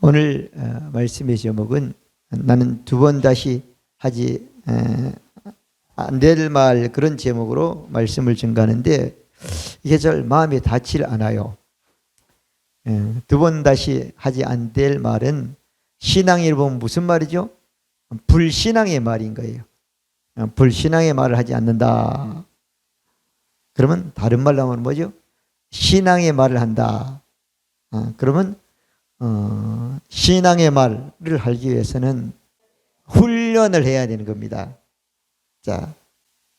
오늘 말씀의 제목은 나는 두 번 다시 하지 안 될 말, 그런 제목으로 말씀을 전가하는데 이게 잘 마음에 닿질 않아요. 두 번 다시 하지 안 될 말은 신앙에 보면 무슨 말이죠? 불신앙의 말인 거예요. 불신앙의 말을 하지 않는다. 그러면 다른 말로 하면 뭐죠? 신앙의 말을 한다. 그러면 신앙의 말을 하기 위해서는 훈련을 해야 되는 겁니다. 자,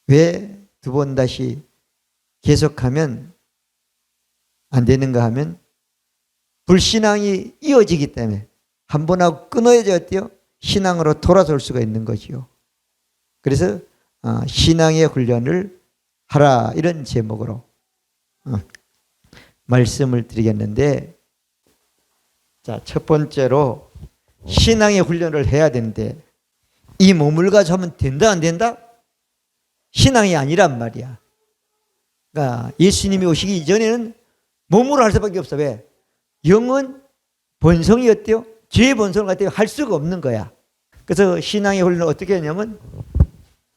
왜 두 번 다시 계속하면 안 되는가 하면 불신앙이 이어지기 때문에 한 번 하고 끊어야지 어때요? 신앙으로 돌아설 수가 있는 거지요. 그래서 신앙의 훈련을 하라, 이런 제목으로 말씀을 드리겠는데, 자, 첫 번째로 신앙의 훈련을 해야 되는데 이 몸을 가지고 하면 된다 안 된다? 신앙이 아니란 말이야. 그러니까 예수님이 오시기 이전에는 몸으로 할 수밖에 없어. 왜? 영은 본성이 어때요? 죄의 본성을 갖다 할 수가 없는 거야. 그래서 신앙의 훈련을 어떻게 하냐면,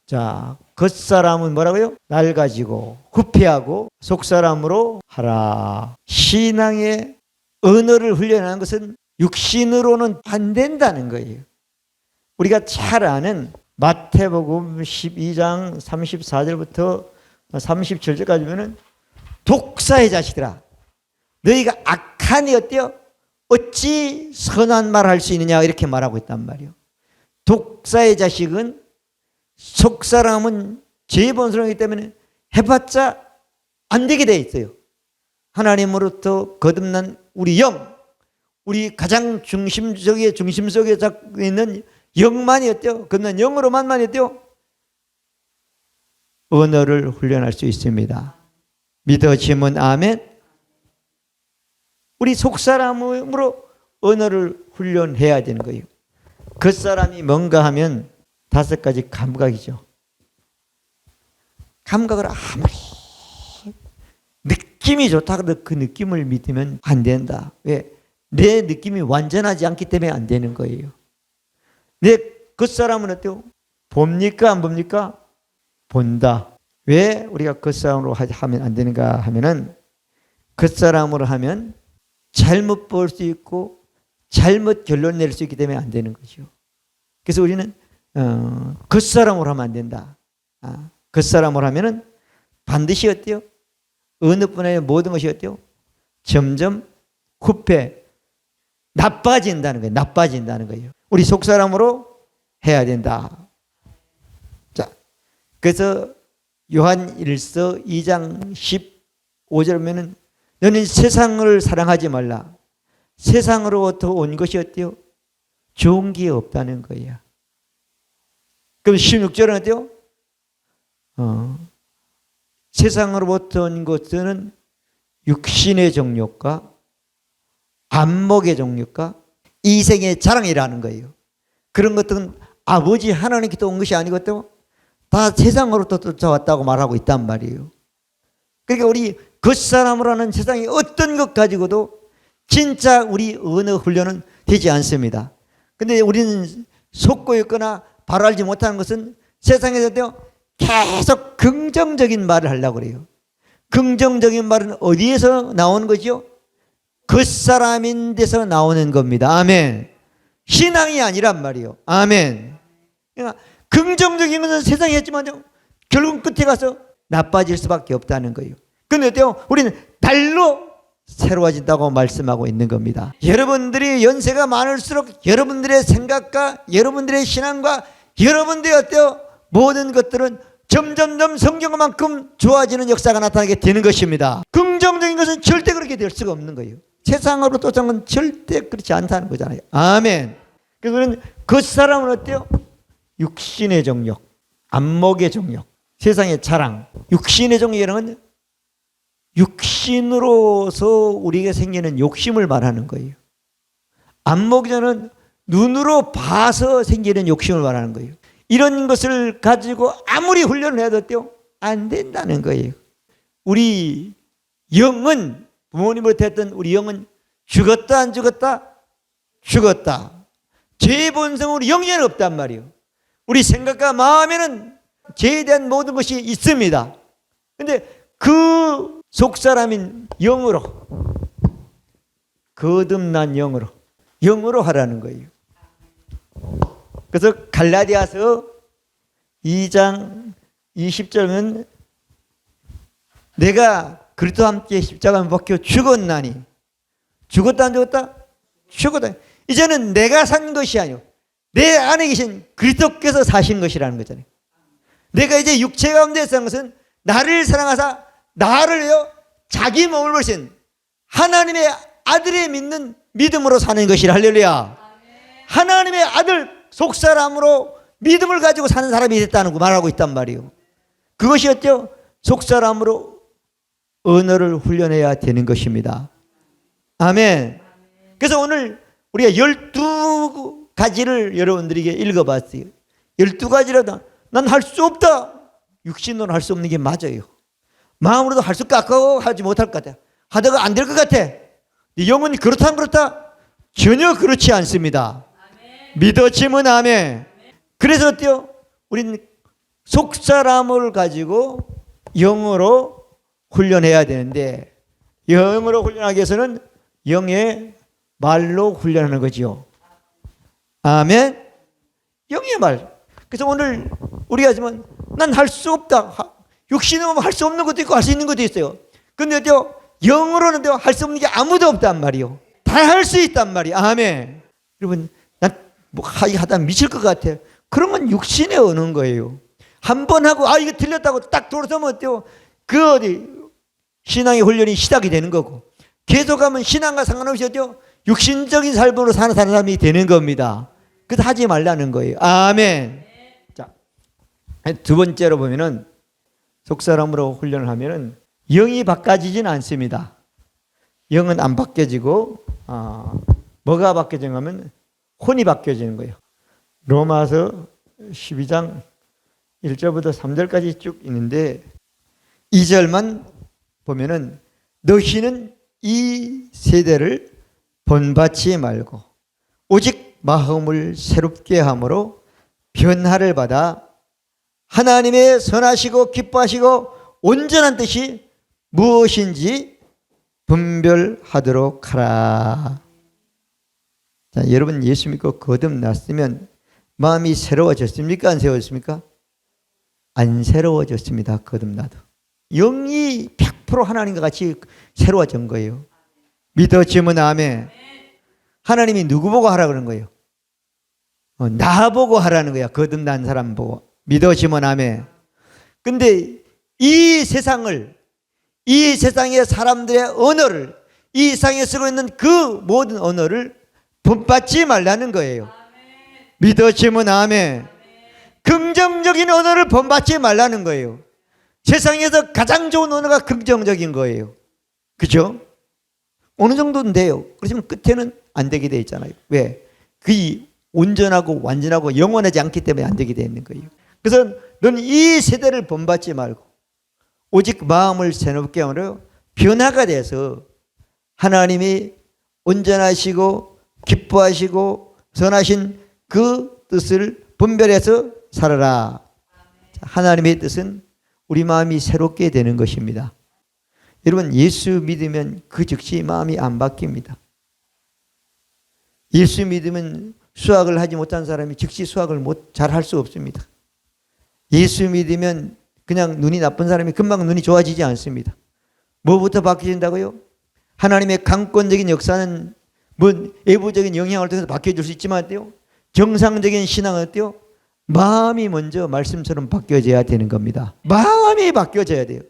자, 겉사람은 뭐라고요? 낡아지고 후패하고 속사람으로 하라. 신앙의 언어를 훈련하는 것은 육신으로는 안 된다는 거예요. 우리가 잘 아는 마태복음 12장 34절부터 37절까지 보면 독사의 자식들아, 너희가 악하니 어때요? 어찌 선한 말을 할 수 있느냐, 이렇게 말하고 있단 말이에요. 독사의 자식은, 속사람은 죄의 본성이기 때문에 해봤자 안 되게 돼 있어요. 하나님으로부터 거듭난 우리 영, 우리 가장 중심 속에 잡고 있는 영만이 어때요? 거듭난 영으로만이 어때요? 언어를 훈련할 수 있습니다. 믿어지면 아멘. 우리 속사람으로 언어를 훈련해야 되는 거예요. 겉사람이 뭔가 하면 5가지 감각이죠. 감각을 아무리 느낌이 좋다 그래도 그 느낌을 믿으면 안 된다. 왜? 내 느낌이 완전하지 않기 때문에 안 되는 거예요. 내 겉사람은 어때요? 봅니까 안 봅니까? 본다. 왜 우리가 겉사람으로 하면 안 되는가 하면은, 겉사람으로 하면 잘못 볼 수 있고 잘못 결론 낼 수 있기 때문에 안 되는 거죠. 그래서 우리는 겉사람으로 하면 안 된다. 겉사람으로 하면은 반드시 어때요? 어느 분야의 모든 것이 어때요? 점점 후패, 나빠진다는 거예요. 나빠진다는 거예요. 우리 속사람으로 해야 된다. 자, 그래서 요한 1서 2장 15절 보면은 너는 세상을 사랑하지 말라. 세상으로부터 온 것이 어때요? 좋은 게 없다는 거예요. 그럼 16절은 어때요? 세상으로부터 온 것은 육신의 정욕과 안목의 정욕과 이생의 자랑이라는 거예요. 그런 것들은 아버지 하나님께서 온 것이 아니거든요. 다 세상으로부터 쫓아왔다고 말하고 있단 말이에요. 그러니까 우리 겉사람으로 하는 세상의 어떤 것 가지고도 진짜 우리 언어 훈련은 되지 않습니다. 근데 우리는 속고 있거나 바로 알지 못하는 것은 세상에서 계속 긍정적인 말을 하려고 그래요. 긍정적인 말은 어디에서 나오는 거죠? 겉사람인 데서 나오는 겁니다. 아멘. 신앙이 아니란 말이에요. 아멘. 그러니까 긍정적인 것은 세상에 했지만 결국 끝에 가서 나빠질 수밖에 없다는 거예요. 그런데 어때요? 우리는 달로 새로워진다고 말씀하고 있는 겁니다. 여러분들이 연세가 많을수록 여러분들의 생각과 여러분들의 신앙과 여러분들의 어때요? 모든 것들은 점점점 성경만큼 좋아지는 역사가 나타나게 되는 것입니다. 긍정적인 것은 절대 그렇게 될 수가 없는 거예요. 세상으로 쫓아온 건 절대 그렇지 않다는 거잖아요. 아멘. 그래서 겉사람은 어때요? 육신의 정욕, 안목의 정욕, 세상의 자랑. 육신의 정욕이라는 건 육신으로서 우리에게 생기는 욕심을 말하는 거예요. 안목에는 눈으로 봐서 생기는 욕심을 말하는 거예요. 이런 것을 가지고 아무리 훈련을 해도 어때요? 안 된다는 거예요. 우리 영은, 부모님으로부터 했던 우리 영은 죽었다 안 죽었다? 죽었다. 죄의 본성으로 영예는 없단 말이에요. 우리 생각과 마음에는 죄에 대한 모든 것이 있습니다. 근데 그 속사람인 영으로, 거듭난 영으로 하라는 거예요. 그래서 갈라디아서 2장 20절은 내가 그리스도와 함께 십자가에 못 박혀 죽었나니, 죽었다 안 죽었다? 죽었다. 이제는 내가 산 것이 아니요 내 안에 계신 그리스도께서 사신 것이라는 거잖아요. 내가 이제 육체 가운데 산 것은 나를 사랑하사 나를요 자기 몸을 버리신 하나님의 아들의 믿는 믿음으로 사는 것이라. 할렐루야. 하나님의 아들 속사람으로 믿음을 가지고 사는 사람이 됐다는 거 말하고 있단 말이에요. 그것이 어때요? 속사람으로 언어를 훈련해야 되는 것입니다. 아멘. 그래서 오늘 우리가 12가지를 여러분들에게 읽어봤어요. 12가지라도 난 할 수 없다. 육신으로는 할 수 없는 게 맞아요. 마음으로도 할 수 깎고 하지 못할 것 같아. 하다가 안 될 것 같아. 영은 그렇다 안 그렇다? 전혀 그렇지 않습니다. 아멘. 믿어지면 아멘. 그래서 어때요? 우리는 속사람을 가지고 영으로 훈련해야 되는데, 영으로 훈련하기 위해서는 영의 말로 훈련하는 거지요. 아멘. 영의 말. 그래서 오늘 우리가 하지만 난 할 수 없다. 육신으로 할 수 없는 것도 있고 할 수 있는 것도 있어요. 근데 영으로는 할 수 없는 게 아무도 없단 말이요. 다 할 수 있단 말이에요. 아멘. 여러분, 난 뭐 하다 미칠 것 같아. 그런 건 육신에 오는 거예요. 한 번 하고 이거 틀렸다고 딱 돌아서면 어때요? 신앙의 훈련이 시작이 되는 거고, 계속하면 신앙과 상관없이 어때요? 육신적인 삶으로 사는 사람이 되는 겁니다. 그래서 하지 말라는 거예요. 아멘. 자, 두 번째로 보면은 속사람으로 훈련을 하면은 영이 바꿔지지는 않습니다. 영은 안 바뀌어지고 뭐가 바뀌어지는 하면 혼이 바뀌어지는 거예요. 로마서 12장 1절부터 3절까지 쭉 있는데 2절만 보면은 너희는 이 세대를 본받지 말고 오직 마음을 새롭게 함으로 변화를 받아 하나님의 선하시고 기뻐하시고 온전한 뜻이 무엇인지 분별하도록 하라. 자, 여러분 예수 믿고 거듭났으면 마음이 새로워졌습니까? 안 새로워졌습니까? 안 새로워졌습니다. 거듭나도. 영이 100% 하나님과 같이 새로워진 거예요. 믿어지면 아멘. 하나님이 누구 보고 하라 그런 거예요? 나 보고 하라는 거야. 거듭난 사람 보고. 믿어지면 아멘. 근데 이 세상의 사람들의 언어를, 이 세상에 쓰고 있는 그 모든 언어를 본받지 말라는 거예요. 믿어지면 아멘. 긍정적인 언어를 본받지 말라는 거예요. 세상에서 가장 좋은 언어가 긍정적인 거예요. 그죠? 어느 정도는 돼요. 그렇지만 끝에는 안 되게 돼 있잖아요. 왜? 그게 온전하고 완전하고 영원하지 않기 때문에 안 되게 돼 있는 거예요. 그래서 너는 이 세대를 본받지 말고 오직 마음을 새롭게 함으로 변화가 돼서 하나님이 온전하시고 기뻐하시고 선하신 그 뜻을 분별해서 살아라. 하나님의 뜻은 우리 마음이 새롭게 되는 것입니다. 여러분 예수 믿으면 그 즉시 마음이 안 바뀝니다. 예수 믿으면 수학을 하지 못한 사람이 즉시 수학을 잘 할 수 없습니다. 예수 믿으면 그냥 눈이 나쁜 사람이 금방 눈이 좋아지지 않습니다. 뭐부터 바뀌어진다고요? 하나님의 강권적인 역사는 외부적인 영향을 통해서 바뀌어질 수 있지만 어때요? 정상적인 신앙은 어때요? 마음이 먼저 말씀처럼 바뀌어져야 되는 겁니다. 마음이 바뀌어져야 돼요.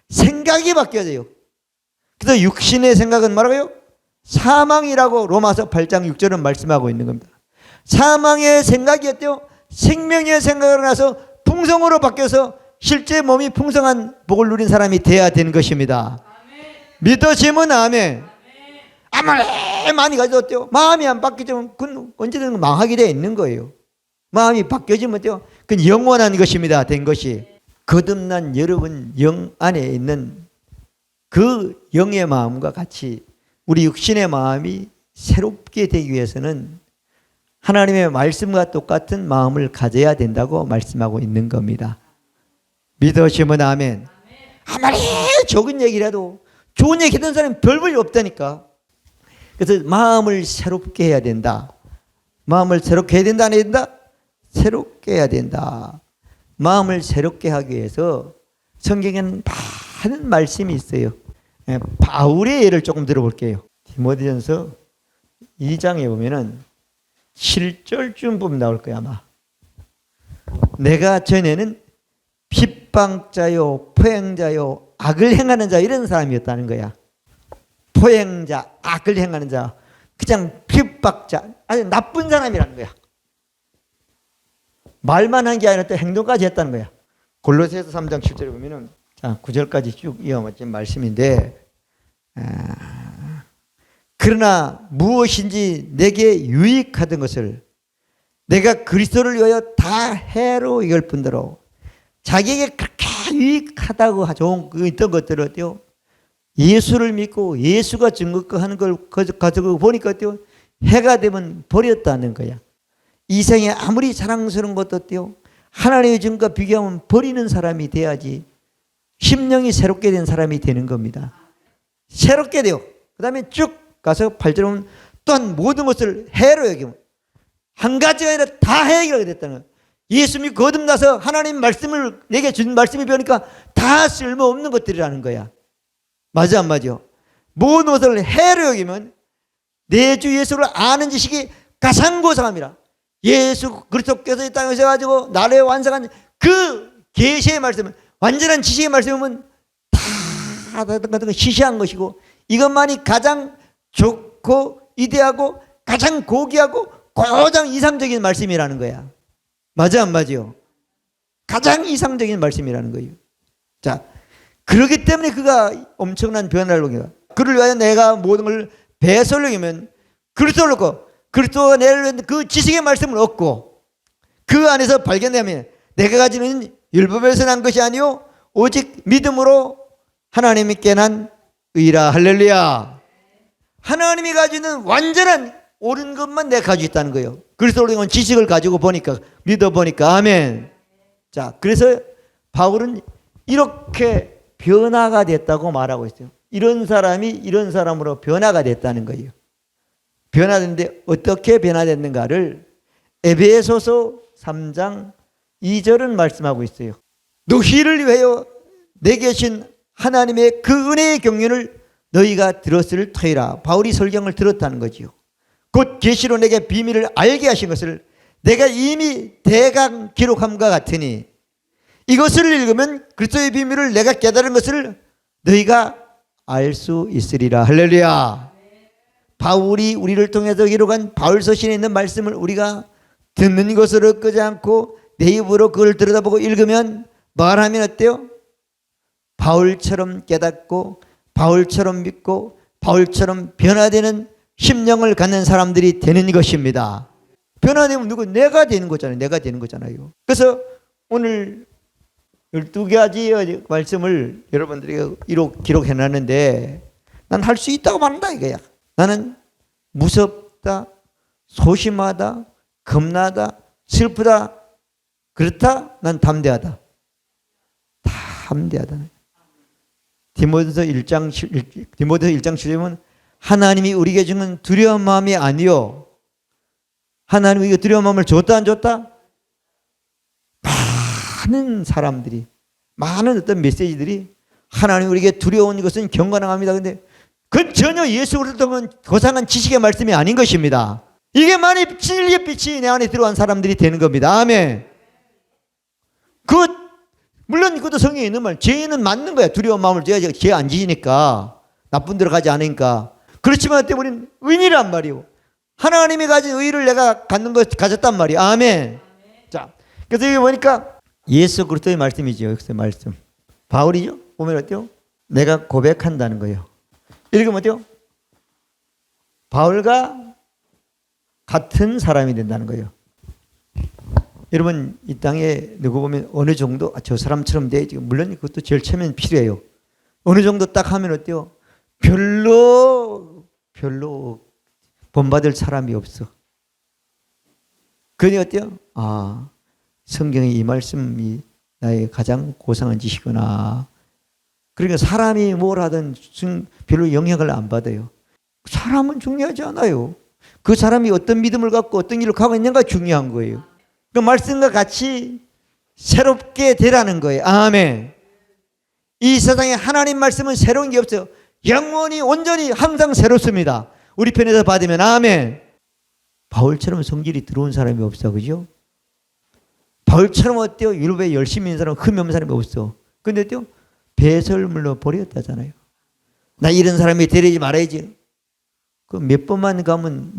생각이 바뀌어져요. 그래서 육신의 생각은 뭐라고요? 사망이라고 로마서 8장 6절은 말씀하고 있는 겁니다. 사망의 생각이 어때요? 생명의 생각으로 나서 풍성으로 바뀌어서 실제 몸이 풍성한 복을 누린 사람이 돼야 되는 것입니다. 아멘. 믿어지면 아멘. 아무리 많이 가져도 어때요? 마음이 안 바뀌면 그건 언제든 망하게 되어 있는 거예요. 마음이 바뀌어지면 어때요? 그건 영원한 것입니다. 된 것이. 거듭난 여러분 영 안에 있는 그 영의 마음과 같이 우리 육신의 마음이 새롭게 되기 위해서는 하나님의 말씀과 똑같은 마음을 가져야 된다고 말씀하고 있는 겁니다. 믿으시면 아멘. 아무리 적은 얘기라도 좋은 얘기 하던 사람이 별 볼일 없다니까. 그래서 마음을 새롭게 해야 된다. 마음을 새롭게 해야 된다, 안 해야 된다? 새롭게 해야 된다. 마음을 새롭게 하기 위해서 성경에는 많은 말씀이 있어요. 바울의 예를 조금 들어볼게요. 디모데전서 2장에 보면은 7절쯤 보면 나올 거야 아마. 내가 전에는 핍박자요 포행자요 악을 행하는 자 이런 사람이었다는 거야. 포행자, 악을 행하는 자, 그냥 핍박자, 아주 나쁜 사람이라는 거야. 말만 한 게 아니라 또 행동까지 했다는 거야. 골로새서 3장 7절에 보면은 자 9절까지 쭉 이어진 말씀인데 그러나 무엇인지 내게 유익하던 것을 내가 그리스도를 위하여 다 해로 여길 뿐더러 자기에게 그렇게 유익하다고 좋은 있던 것들을 어때요? 예수를 믿고 예수가 증거하는 걸 가지고 보니까 어때요? 해가 되면 버렸다는 거야. 이 생에 아무리 자랑스러운 것도 어때요? 하나님의 증거와 비교하면 버리는 사람이 돼야지 심령이 새롭게 된 사람이 되는 겁니다. 새롭게 돼요. 그 다음에 쭉 가서 8절에 보면 또한 모든 것을 해로 여기면 한 가지가 아니라 다 해결하게 됐다는 거예요. 예수 믿고 거듭나서 하나님 말씀을 내게 준 말씀이 배우니까 다 쓸모없는 것들이라는 거야. 맞아 안 맞아? 모든 것을 해로 여기면 내 주 예수를 아는 지식이 가장 고상합니다. 예수 그리스도께서 이 땅에 오셔가지고 나라에 완성한 그 계시의 말씀은 완전한 지식의 말씀은 다 시시한 것이고 이것만이 가장 좋고 이대하고 가장 고귀하고 가장 이상적인 말씀이라는 거야. 맞아 안 맞아요? 가장 이상적인 말씀이라는 거예요. 자, 그렇기 때문에 그가 엄청난 변화를 보게. 그를 위하여 내가 모든 걸 배설로 여기면 그리스도를 얻고 그리스도가 내를 그 지식의 말씀을 얻고 그 안에서 발견되면 내가 가지는 율법에서 난 것이 아니요 오직 믿음으로 하나님께 난 의라. 할렐루야. 하나님이 가지는 완전한 옳은 것만 내가 가지고 있다는 거예요. 그리스도로 지식을 가지고 보니까 믿어보니까 아멘. 자, 그래서 바울은 이렇게 변화가 됐다고 말하고 있어요. 이런 사람이 이런 사람으로 변화가 됐다는 거예요. 변화됐는데 어떻게 변화됐는가를 에베소서 3장 2절은 말씀하고 있어요. 너희를 위하여 내게 주신 하나님의 그 은혜의 경륜을 너희가 들었을 터이라. 바울이 설경을 들었다는 거지요. 곧 계시로 내게 비밀을 알게 하신 것을 내가 이미 대강 기록함과 같으니 이것을 읽으면 그리스도의 비밀을 내가 깨달은 것을 너희가 알 수 있으리라. 할렐루야. 바울이 우리를 통해서 기록한 바울 서신에 있는 말씀을 우리가 듣는 것으로 끄지 않고 내 입으로 그걸 들여다보고 읽으면 말하면 어때요? 바울처럼 깨닫고 바울처럼 믿고 바울처럼 변화되는 심령을 갖는 사람들이 되는 것입니다. 변화되면 누구? 내가 되는 거잖아요. 내가 되는 거잖아요. 그래서 오늘 12가지 말씀을 여러분들에게 기록해 놨는데 난 할 수 있다고 말한다 이거야. 나는 무섭다, 소심하다, 겁나다, 슬프다, 그렇다, 난 담대하다. 담대하다. 디모데서 1장 7절에 보면 하나님이 우리에게 주는 두려운 마음이 아니요. 하나님이 우리에게 두려운 마음을 줬다 안 줬다? 많은 사람들이 많은 어떤 메시지들이 하나님이 우리에게 두려운 것은 경건함이다. 근데 그건 전혀 예수 그리스도는 고상한 지식의 말씀이 아닌 것입니다. 이게 만일 진리의 빛이 내 안에 들어간 사람들이 되는 겁니다. 아멘. 물론 그것도 성경에 있는 말. 죄는 맞는 거야. 두려운 마음을 줘야지. 죄 안 지니까. 나쁜 데로 가지 않으니까. 그렇지만 그때 우리는 의인이란 말이요. 하나님이 가진 의를 내가 가졌단 말이야. 아멘. 자, 그래서 여기 보니까 예수 그리스도의 말씀이죠. 여기서 말씀. 바울이죠. 보면 어때요? 내가 고백한다는 거예요. 읽으면 어때요? 바울과 같은 사람이 된다는 거예요. 여러분 이 땅에 누구 보면 어느 정도 저 사람처럼 돼. 물론 그것도 제일 처음엔 필요해요. 어느 정도 딱 하면 어때요? 별로 본받을 사람이 없어. 그니 어때요? 아, 성경의 이 말씀이 나의 가장 고상한 지식이구나. 그러니까 사람이 뭘 하든 별로 영향을 안 받아요. 사람은 중요하지 않아요. 그 사람이 어떤 믿음을 갖고 어떤 일을 하고 있는가 중요한 거예요. 그 말씀과 같이 새롭게 되라는 거예요. 아멘. 이 세상에 하나님 말씀은 새로운 게 없어요. 영원히 온전히 항상 새롭습니다. 우리 편에서 받으면 아멘. 바울처럼 성질이 들어온 사람이 없어. 그죠? 바울처럼 어때요? 율법에 열심히 있는 사람, 흠이 없는 사람이 없어. 근데 어때요? 배설물로 버렸다잖아요. 나 이런 사람이 데리지 말아야지. 그 몇 번만 가면,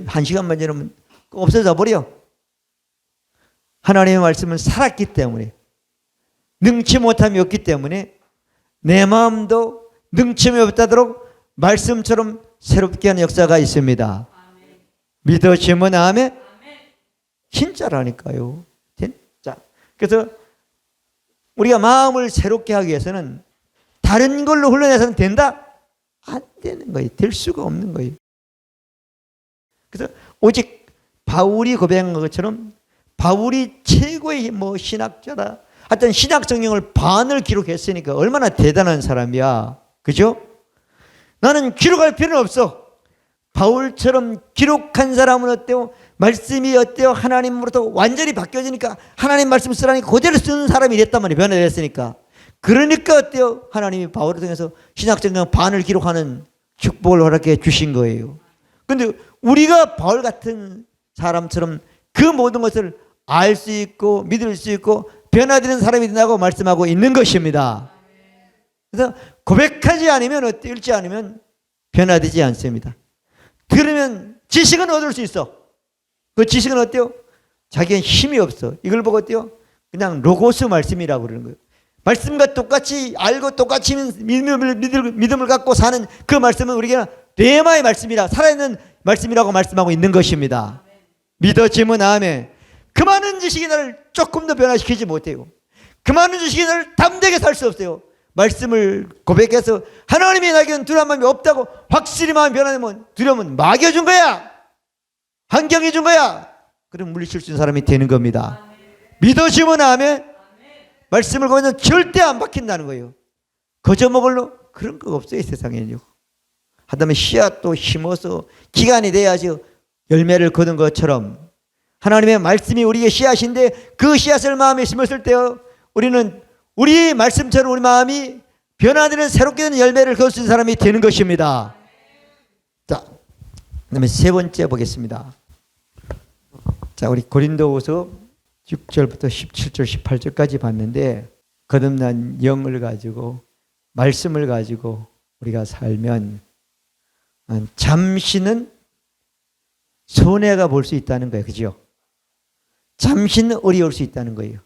한 시간만 지나면 없어져 버려. 하나님의 말씀은 살았기 때문에, 능치 못함이 없기 때문에 내 마음도 능침이 없다도록 말씀처럼 새롭게 하는 역사가 있습니다. 아멘. 믿어지면 아멘? 아멘. 진짜라니까요. 진짜. 그래서 우리가 마음을 새롭게 하기 위해서는 다른 걸로 흘러내서는 된다? 안 되는 거예요. 될 수가 없는 거예요. 그래서 오직 바울이 고백한 것처럼 바울이 최고의 신학자다. 하여튼 신약 성경을 반을 기록했으니까 얼마나 대단한 사람이야. 그죠? 나는 기록할 필요는 없어. 바울처럼 기록한 사람은 어때요? 말씀이 어때요? 하나님으로부터 완전히 바뀌어지니까 하나님 말씀 쓰라니까 그대로 쓰는 사람이 됐단 말이에요. 변화됐으니까. 그러니까 어때요? 하나님이 바울을 통해서 신약 성경 반을 기록하는 축복을 허락해 주신 거예요. 그런데 우리가 바울 같은 사람처럼 그 모든 것을 알 수 있고 믿을 수 있고 변화되는 사람이 된다고 말씀하고 있는 것입니다. 그래서 고백하지 않으면 어때요? 읽지 않으면 변화되지 않습니다. 들으면 지식은 얻을 수 있어. 그 지식은 어때요? 자기는 힘이 없어. 이걸 보고 어때요? 그냥 로고스 말씀이라고 그러는 거예요. 말씀과 똑같이 알고 똑같이 믿음을 갖고 사는 그 말씀은 우리가 레마의 말씀이라 살아있는 말씀이라고 말씀하고 있는 것입니다. 믿어지면 아멘. 그 많은 지식이 나를 조금 더 변화시키지 못해요. 그 많은 지식이 나를 담대하게 살 수 없어요. 말씀을 고백해서 하나님이 나에게는 두려운 마음이 없다고 확실히 마음이 변화되면 두려움은 막여준 거야. 환경이 준 거야. 그럼 물리칠 수 있는 사람이 되는 겁니다. 믿어지면 아멘. 말씀을 보면 절대 안 박힌다는 거예요. 거저먹을로 그런 거 없어요. 세상에는요. 하다면 씨앗도 심어서 기간이 돼야지 열매를 거둔 것처럼 하나님의 말씀이 우리의 씨앗인데 그 씨앗을 마음에 심었을 때 우리는 우리 말씀처럼 우리 마음이 변화되는 새롭게 된 열매를 거둘 수 있는 사람이 되는 것입니다. 자, 그다음에 세 번째 보겠습니다. 자, 우리 고린도후서 6절부터 17절, 18절까지 봤는데 거듭난 영을 가지고 말씀을 가지고 우리가 살면 잠시는 손해가 볼 수 있다는 거예요. 그죠? 잠시는 어려울 수 있다는 거예요.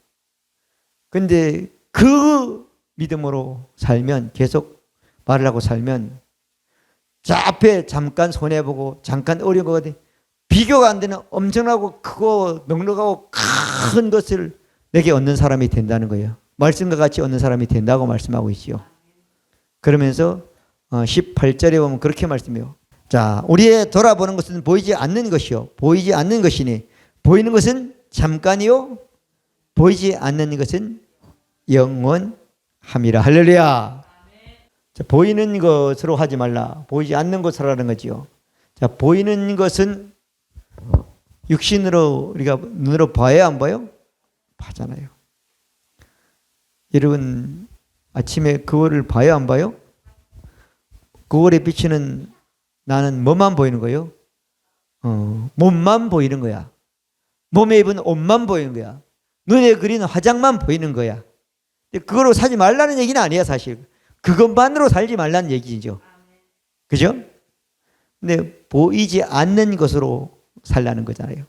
근데 그 믿음으로 살면 계속 말을 하고 살면 자 앞에 잠깐 손해보고 잠깐 어려운 거거든. 비교가 안 되는 엄청나고 크고 넉넉하고 큰 것을 내게 얻는 사람이 된다는 거예요. 말씀과 같이 얻는 사람이 된다고 말씀하고 있지요. 그러면서 18절에 보면 그렇게 말씀해요. 자, 우리의 돌아보는 것은 보이지 않는 것이요. 보이지 않는 것이니 보이는 것은 잠깐이요. 보이지 않는 것은 영원함이라. 할렐루야. 자, 보이는 것으로 하지 말라. 보이지 않는 것으로 하는 거지요. 자, 보이는 것은 육신으로 우리가 눈으로 봐야 안 봐요? 봐잖아요. 여러분 아침에 거울을 봐야 안 봐요? 거울에 비치는 나는 뭐만 보이는 거예요? 몸만 보이는 거야. 몸에 입은 옷만 보이는 거야. 눈에 그리는 화장만 보이는 거야. 그거로 살지 말라는 얘기는 아니야 사실. 그것만으로 살지 말라는 얘기죠. 그죠? 근데 보이지 않는 것으로 살라는 거잖아요.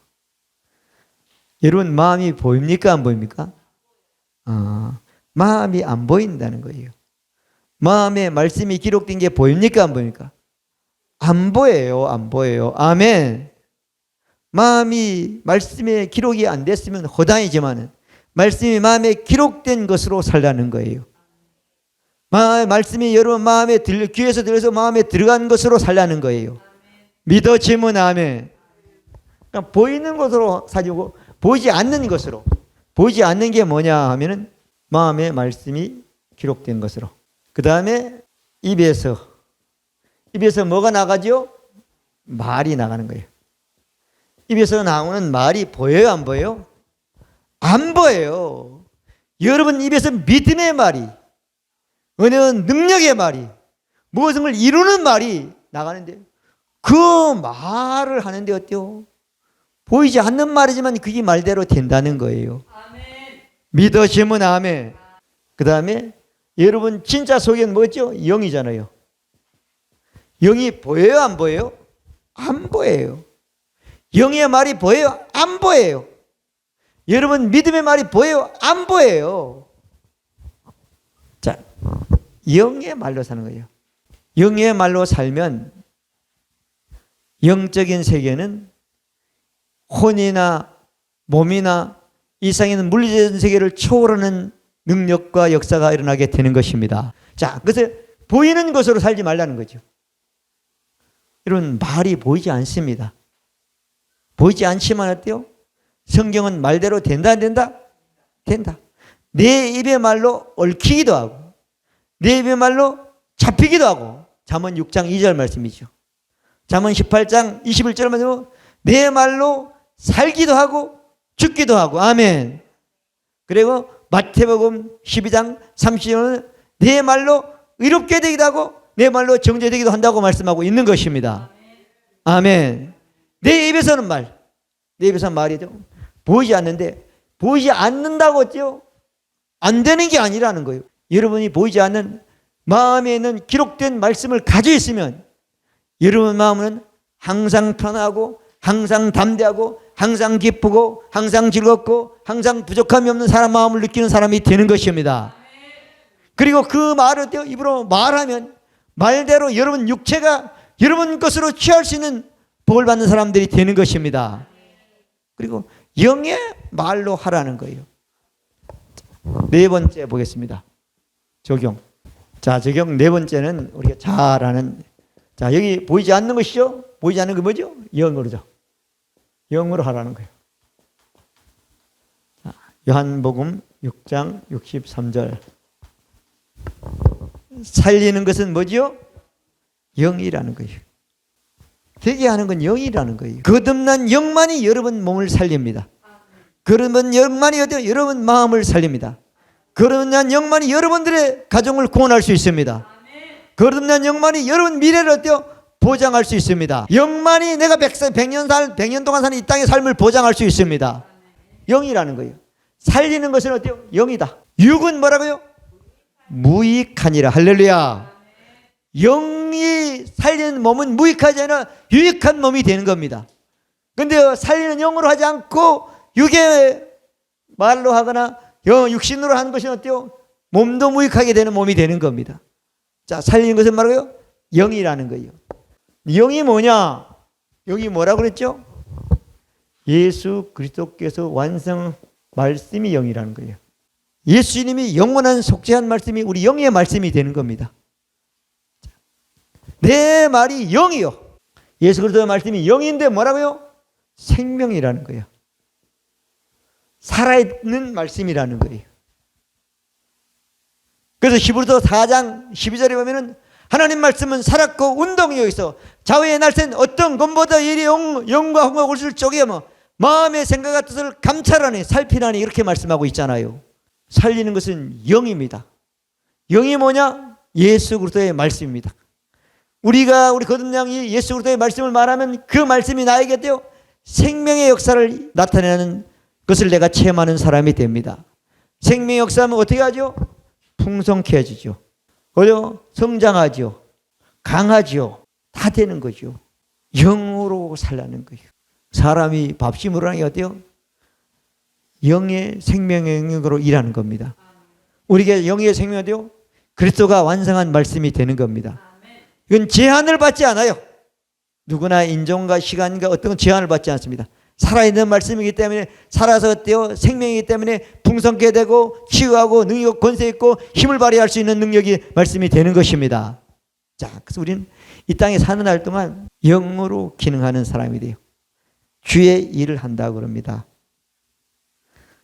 여러분 마음이 보입니까 안 보입니까? 마음이 안 보인다는 거예요. 마음에 말씀이 기록된 게 보입니까 안 보입니까? 안 보여요. 안 보여요. 아멘. 마음이 말씀에 기록이 안 됐으면 허당이지만 말씀이 마음에 기록된 것으로 살라는 거예요. 말씀이 여러분 마음에 귀에서 들려서 마음에 들어간 것으로 살라는 거예요. 믿어지면 아멘. 그러니까 보이는 것으로 사주고 보이지 않는 것으로. 보이지 않는 게 뭐냐 하면은 마음의 말씀이 기록된 것으로. 그 다음에 입에서 뭐가 나가죠? 말이 나가는 거예요. 입에서 나오는 말이 보여요, 안 보여요? 안 보여요. 여러분 입에서 믿음의 말이, 어느 능력의 말이, 무엇을 이루는 말이 나가는데 그 말을 하는데 어때요? 보이지 않는 말이지만 그게 말대로 된다는 거예요. 아멘. 믿어지면 아멘. 그 다음에 여러분 진짜 속에는 뭐죠? 영이잖아요. 영이 보여요, 안 보여요? 안 보여요. 영의 말이 보여요? 안 보여요. 여러분 믿음의 말이 보여요? 안 보여요. 자, 영의 말로 사는 거예요. 영의 말로 살면 영적인 세계는 혼이나 몸이나 이상의 물리적인 세계를 초월하는 능력과 역사가 일어나게 되는 것입니다. 자, 그래서 보이는 것으로 살지 말라는 거죠. 여러분 말이 보이지 않습니다. 보이지 않지만 어때요? 성경은 말대로 된다 안 된다? 된다. 내 입의 말로 얽히기도 하고 내 입의 말로 잡히기도 하고. 잠언 6장 2절 말씀이죠. 잠언 18장 21절 말씀은 내 말로 살기도 하고 죽기도 하고. 아멘. 그리고 마태복음 12장 30절은 내 말로 의롭게 되기도 하고 내 말로 정죄되기도 한다고 말씀하고 있는 것입니다. 아멘. 내 입에서는 말, 내 입에서는 말이죠. 보이지 않는데 보이지 않는다고 했죠. 안 되는 게 아니라는 거예요. 여러분이 보이지 않는 마음에 있는 기록된 말씀을 가지고 있으면 여러분 마음은 항상 편하고 항상 담대하고 항상 기쁘고 항상 즐겁고 항상 부족함이 없는 사람 마음을 느끼는 사람이 되는 것입니다. 그리고 그 말을 입으로 말하면 말대로 여러분 육체가 여러분 것으로 취할 수 있는 복을 받는 사람들이 되는 것입니다. 그리고 영의 말로 하라는 거예요. 네 번째 보겠습니다. 적용. 자, 적용 네 번째는 우리가 잘하는, 자, 여기 보이지 않는 것이죠? 보이지 않는 게 뭐죠? 영으로죠. 영으로 하라는 거예요. 자, 요한복음 6장 63절. 살리는 것은 뭐죠? 영이라는 거예요. 되게 하는 건 영이라는 거예요. 거듭난 영만이 여러분 몸을 살립니다. 거듭난 영만이 여러분 마음을 살립니다. 거듭난 영만이 여러분들의 가정을 구원할 수 있습니다. 거듭난 영만이 여러분 미래를 어때요? 보장할 수 있습니다. 영만이 내가 100년 동안 사는 이 땅의 삶을 보장할 수 있습니다. 영이라는 거예요. 살리는 것은 어때요? 영이다. 육은 뭐라고요? 무익하니라. 할렐루야. 영이 살리는 몸은 무익하지 않아 유익한 몸이 되는 겁니다. 그런데 살리는 영으로 하지 않고 육의 말로 하거나 육신으로 하는 것이 어때요? 몸도 무익하게 되는 몸이 되는 겁니다. 자, 살리는 것은 뭐라고요? 영이라는 거예요. 영이 뭐냐? 영이 뭐라고 그랬죠? 예수 그리스도께서 완성 말씀이 영이라는 거예요. 예수님이 영원한 속죄한 말씀이 우리 영의 말씀이 되는 겁니다. 내 말이 영이요. 예수 그리스도의 말씀이 영인데 뭐라고요? 생명이라는 거예요. 살아있는 말씀이라는 거예요. 그래서 히브리서 4장 12절에 보면은 하나님 말씀은 살았고 운동이 있어 좌우의 날쌘 어떤 것보다 이리 영과 홍과 골수를 쪼개며 마음의 생각과 뜻을 감찰하니 살피나니 이렇게 말씀하고 있잖아요. 살리는 것은 영입니다. 영이 뭐냐? 예수 그리스도의 말씀입니다. 우리 거듭량이 예수 그리스도의 말씀을 말하면 그 말씀이 나에게 돼요. 생명의 역사를 나타내는 것을 내가 체험하는 사람이 됩니다. 생명의 역사하면 어떻게 하죠? 풍성케 해지죠. 그죠? 성장하죠. 강하죠. 다 되는 거죠. 영으로 살라는 거예요. 사람이 밥심으로 하는 게 어때요? 영의 생명의 영역으로 일하는 겁니다. 우리가 영의 생명이 돼요? 그리스도가 완성한 말씀이 되는 겁니다. 이건 제한을 받지 않아요. 누구나 인종과 시간과 어떤 제한을 받지 않습니다. 살아있는 말씀이기 때문에 살아서 어때요? 생명이기 때문에 풍성케 되고 치유하고 능력 권세 있고 힘을 발휘할 수 있는 능력이 말씀이 되는 것입니다. 자, 그래서 우리는 이 땅에 사는 날 동안 영으로 기능하는 사람이 돼요. 주의 일을 한다고 그럽니다.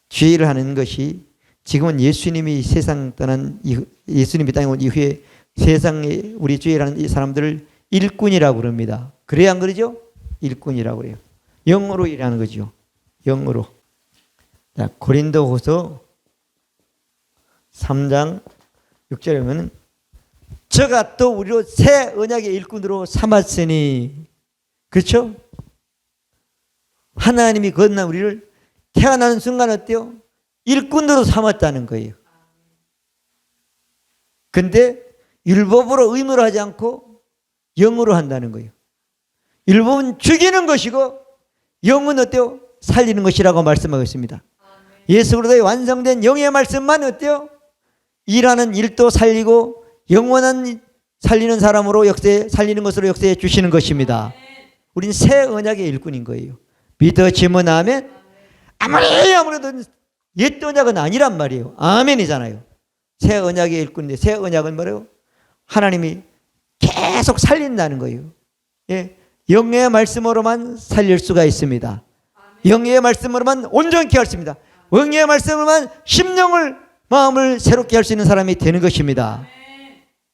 주의 일을 하는 것이 지금은 예수님이 세상 떠난 예수님이 땅에 온 이후에 세상에 우리 주의 일하는 이 사람들을 일꾼이라고 그럽니다. 그래야 안 그러죠? 일꾼이라고 그래요. 영으로 일하는 거죠. 영으로. 자, 고린도후서 3장 6절에 보면 저가 또 우리로 새 언약의 일꾼으로 삼았으니, 그렇죠? 하나님이 건난 우리를 태어나는 순간 어때요? 일꾼으로 삼았다는 거예요. 근데 율법으로 의무로 하지 않고 영으로 한다는 거예요. 율법은 죽이는 것이고 영은 어때요? 살리는 것이라고 말씀하고 있습니다. 예수 그리스도의 완성된 영의 말씀만 어때요? 일하는 일도 살리고 영원한 살리는 사람으로 역사에 살리는 것으로 역사에 주시는 것입니다. 우린 새 언약의 일꾼인 거예요. 믿어지면 아멘. 아무래도 옛 언약은 아니란 말이에요. 아멘이잖아요. 새 언약의 일꾼인데 새 언약은 뭐래요? 하나님이 계속 살린다는 거예요. 예, 영의 말씀으로만 살릴 수가 있습니다. 영의 말씀으로만 온전케 할 수 있습니다. 영의 말씀으로만 심령을 마음을 새롭게 할 수 있는 사람이 되는 것입니다.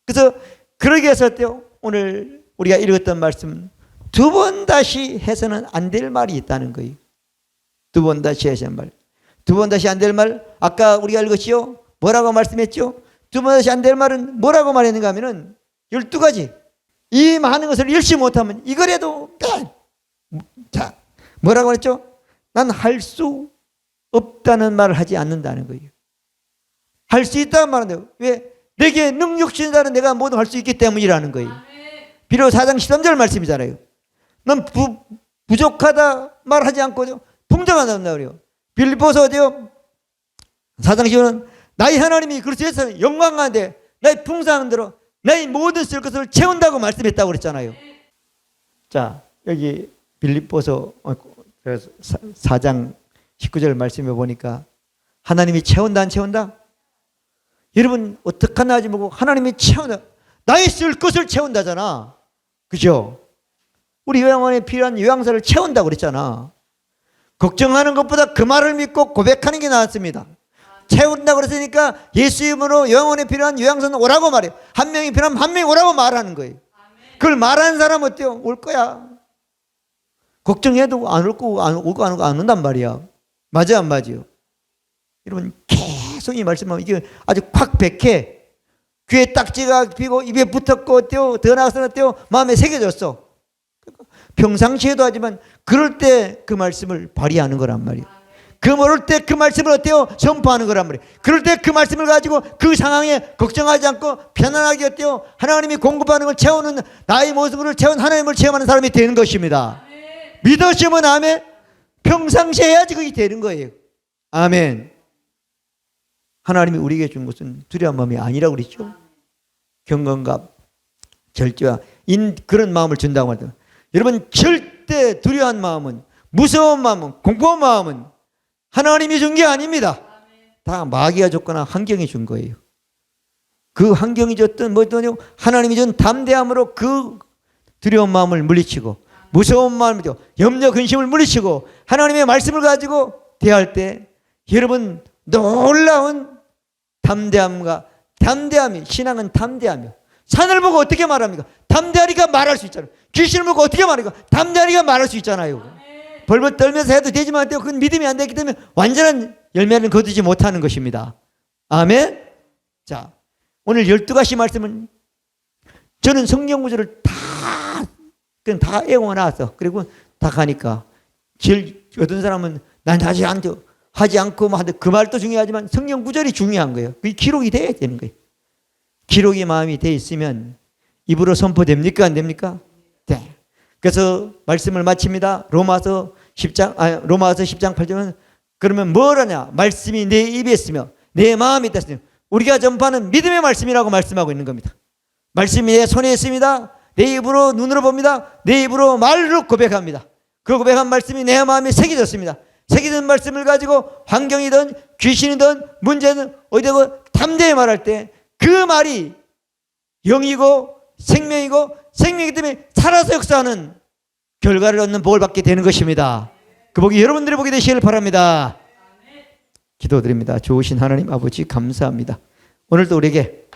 그래서 그러기 위해서 어때요? 오늘 우리가 읽었던 말씀 두 번 다시 해서는 안 될 말이 있다는 거예요. 두 번 다시 해서는 말. 두 번 다시 안 될 말, 아까 우리가 읽었지요? 뭐라고 말씀했죠? 두 번 다시 안 될 말은 뭐라고 말했는가 하면은 12가지. 이 많은 것을 열심히 못하면 이거라도 자, 뭐라고 했죠? 난 할 수 없다는 말을 하지 않는다는 거예요. 할 수 있다는 말은 왜? 내게 능력 주신 자는 내가 뭐든 할 수 있기 때문이라는 거예요. 비록 4장 13절 말씀이잖아요. 넌 부족하다 말하지 않고 풍성하다 그래요. 빌립보서 어디요? 4장 10절은 나의 하나님이 그리스도에서 영광하는데 나의 풍성한 대로 나의 모든 쓸 것을 채운다고 말씀했다고 그랬잖아요. 자, 여기 빌립보서 4장 19절 말씀해 보니까 하나님이 채운다 안 채운다? 여러분 어떡하나 하지 말고 하나님이 채운다. 나의 쓸 것을 채운다잖아. 그죠? 우리 요양원에 필요한 요양사를 채운다고 그랬잖아. 걱정하는 것보다 그 말을 믿고 고백하는 게 나았습니다. 채운다고 그랬으니까 예수 이름으로 요양원에 필요한 요양사는 오라고 말해요. 한 명이 필요하면 한 명이 오라고 말하는 거예요. 그걸 말하는 사람 어때요? 올 거야. 걱정해도 안 올 거고 안 오고 안 온단 말이야. 맞아 안 맞아요? 여러분 계속 이 말씀하면 이게 아주 콱 백해. 귀에 딱지가 피고 입에 붙었고 어때요? 더 나아가서 어때요? 마음에 새겨졌어. 평상시에도 하지만 그럴 때 그 말씀을 발휘하는 거란 말이에요. 그 모를 때 그 말씀을 어때요? 선포하는 거란 말이에요. 그럴 때 그 말씀을 가지고 그 상황에 걱정하지 않고 편안하게 어때요? 하나님이 공급하는 걸 채우는 나의 모습을 채운 하나님을 체험하는 사람이 되는 것입니다. 믿으시면 아멘. 평상시에 해야지 그게 되는 거예요. 아멘. 하나님이 우리에게 준 것은 두려운 마음이 아니라고 그랬죠. 경건과 절제와 그런 마음을 준다고 말합니다. 여러분 절대 두려운 마음은, 무서운 마음은, 공포한 마음은 하나님이 준 게 아닙니다. 다 마귀가 줬거나 환경이 준 거예요. 그 환경이 줬든 뭐든 하나님이 준 담대함으로 그 두려운 마음을 물리치고 무서운 마음을 염려 근심을 물리치고 하나님의 말씀을 가지고 대할 때 여러분 놀라운 담대함이 신앙은 담대하며 산을 보고 어떻게 말합니까? 담대하니까 말할 수 있잖아요. 귀신을 보고 어떻게 말합니까? 담대하니까 말할 수 있잖아요. 벌벌 떨면서 해도 되지만 그건 믿음이 안 되기 때문에 완전한 열매는 거두지 못하는 것입니다. 아멘. 자, 오늘 12가지 말씀은 저는 성경 구절을 다 애워놔서 그리고 다 가니까 제일 어떤 사람은 난 하지 않고 하는데 그 말도 중요하지만 성경 구절이 중요한 거예요. 그게 기록이 돼야 되는 거예요. 기록이 마음이 돼 있으면 입으로 선포됩니까? 안 됩니까? 네. 그래서 말씀을 마칩니다. 로마서 10장 8절은 그러면 뭘 하냐? 말씀이 내 입에 있으며 내 마음에 있다. 우리가 전파하는 믿음의 말씀이라고 말씀하고 있는 겁니다. 말씀이 내 손에 있습니다. 내 입으로 눈으로 봅니다. 내 입으로 말로 고백합니다. 그 고백한 말씀이 내 마음에 새겨졌습니다. 새겨진 말씀을 가지고 환경이든 귀신이든 문제든 어디든 담대히 말할 때 그 말이 영이고 생명이고 생명이기 때문에 살아서 역사하는 결과를 얻는 복을 받게 되는 것입니다. 그 복이 여러분들의 복이 되시길 바랍니다. 기도드립니다. 좋으신 하나님 아버지 감사합니다. 오늘도 우리에게